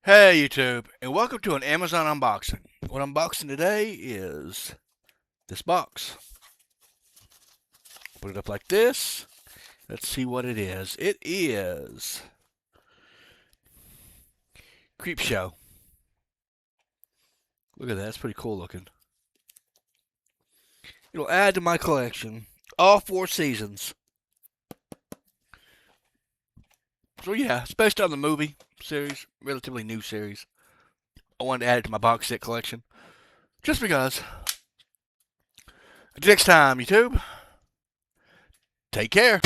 Hey YouTube, and welcome to an Amazon unboxing. What I'm unboxing today is this box. Put it up like this. Let's see what it is. It is Creep Show. Look at that, it's pretty cool looking. It'll add to my collection all 4 seasons. So yeah, it's based on the movie series, relatively new series. I wanted to add it to my box set collection. Just because. Until next time, YouTube. Take care.